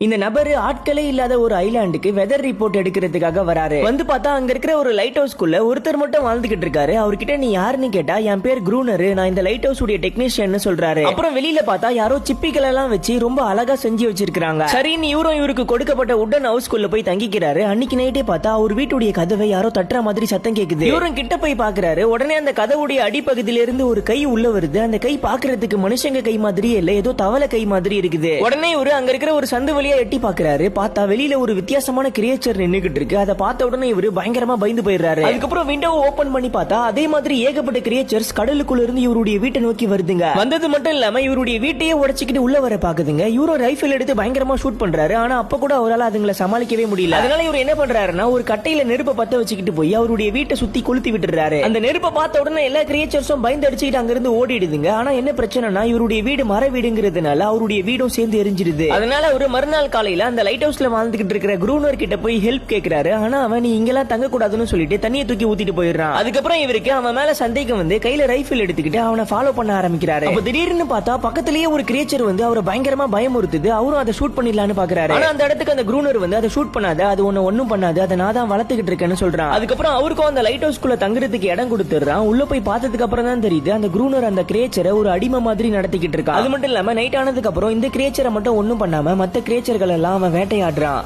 இந்த நபர் ஆட்களே இல்லாத ஒரு ஐலாண்டுக்கு வெதர் ரிப்போர்ட் எடுக்கிறதுக்காக வராரு. வந்து பார்த்தா அங்க இருக்கிற ஒரு லைட் ஹவுஸ்க்குள்ள ஒருத்தர் மட்டும் வாழ்ந்துகிட்டு இருக்காரு. அவர்கிட்ட நீ யாருன்னு கேட்டா என் பேர் குரூனர், நான் இந்த லைட் ஹவுஸ் உடைய டெக்னீஷியன் சொல்றாரு. அப்புறம் வெளியில பார்த்தா யாரோ சிப்பிகள் எல்லாம் வச்சு ரொம்ப அழகா செஞ்சு வச்சிருக்காங்க. சரின்னு இவருக்கு கொடுக்கப்பட்ட உடன் ஹவுஸ்க்குள்ள போய் தங்கிக்கிறாரு. அன்னைக்கு நைட்டே பார்த்தா அவர் வீட்டுடைய கதவை யாரோ தட்டுற மாதிரி சத்தம் கேக்குது. இவரும் கிட்ட போய் பாக்குறாரு. உடனே அந்த கதவுடைய அடிப்பகுதியில இருந்து ஒரு கை உள்ள வருது. அந்த கை பாக்குறதுக்கு மனுஷங்க கை மாதிரியே இல்ல, ஏதோ தவளை கை மாதிரி இருக்குது. உடனே இவரு அங்க இருக்கிற ஒரு சந்து வழியா எட்டி பாக்குறாரு. பார்த்தா வெளியில ஒரு வித்தியாசமான கிரியேச்சர் நின்னுகிட்டு இருக்கு. அதை பார்த்த உடனே இவரு பயங்கரமா பயந்து போயிடுறாரு. அதுக்கப்புறம் விண்டோவை ஓபன் பண்ணி பார்த்தா அதே மாதிரி ஏகப்பட்ட கிரியேச்சர்ஸ் கடலுக்குள்ள இருந்து இவருடைய வீட்டை நோக்கி வருதுங்க. வந்தது மட்டும் இல்லாம இவருடைய வீட்டையே உடைச்சிக்கிட்டு உள்ள வர பாக்குதுங்க. இவரும் ரைபிள் எடுத்து பயங்கரமா ஷூட் பண்றாரு. ஆனா அப்ப கூட அவரால் அதுங்களை சமாளிக்கவே முடியல. அதனால இவர் என்ன பண்றாருன்னா ஒரு கட்டையில நெருப்பை பத்த வச்சுக்கிட்டு போய் அவருடைய வீட்டை சுத்தி கொளுத்தி விட்டுறாரு. அந்த நெருப்பை பார்த்த உடனே எல்லா கிரியேச்சர்ஸும் பயந்து அடிச்சுக்கிட்டு அங்கிருந்து ஓடிடுதுங்க. ஆனா என்ன பிரச்சனைனா இவருடைய வீடு மர வீடுங்கிறதுனால அவருடைய வீடும் சேர்ந்து எரிஞ்சிடுது. அதனால ஒரு மறுநாள் காலையில அந்த லைட் ஹவுஸ்ல வாழ்ந்துகிட்டு இருக்கிற குரூனர் கிட்ட போய் ஹெல்ப் கேக்குறாரு. ஆனா அவன் நீ இங்கெல்லாம் தங்க கூடாதுன்னு சொல்லிட்டு தண்ணியை தூக்கி ஊத்திட்டு போயிடுறான். அதுக்கப்புறம் இவருக்கு அவன் மேல சந்தேகம் வந்து கையில ரைபிள் எடுத்துக்கிட்டு அவனை ஃபாலோ பண்ண ஆரம்பிக்கிறாரு. அப்ப திடீர்னு பார்த்தா பக்கத்திலேயே ஒரு கிரியேச்சர் வந்து அவரை பயங்கரமா பயமுறுத்துது. அவரும் அதை ஷூட் பண்ணிடலான்னு பாக்குறாரு. ஆனா அந்த இடத்துக்கு அந்த குரூனர் வந்து அதை ஷூட் பண்ணாத, அது ஒன்னும் பண்ணாது, அதை நான் தான் வளர்த்துக்கிட்டு இருக்கேன்னு சொல்றான். அதுக்கப்புறம் அவருக்கும் அந்த லைட் ஹவுஸ்க்குள்ள தங்குறதுக்கு இடம் கொடுத்துறான். உள்ள போய் பார்த்ததுக்கு அப்புறம் தான் தெரியுது அந்த குரூனர் அந்த கிரியேச்சரை ஒரு அடிமை மாதிரி நடத்திக்கிட்டு இருக்கான். அது மட்டும் இல்லாம நைட் ஆனதுக்கு அப்புறம் இந்த கிரியேச்சரை மட்டும் ஒன்னும் பண்ணாம மத்த கிரியேச்சர்கள் எல்லாம் அவன் வேட்டையாடுறான்.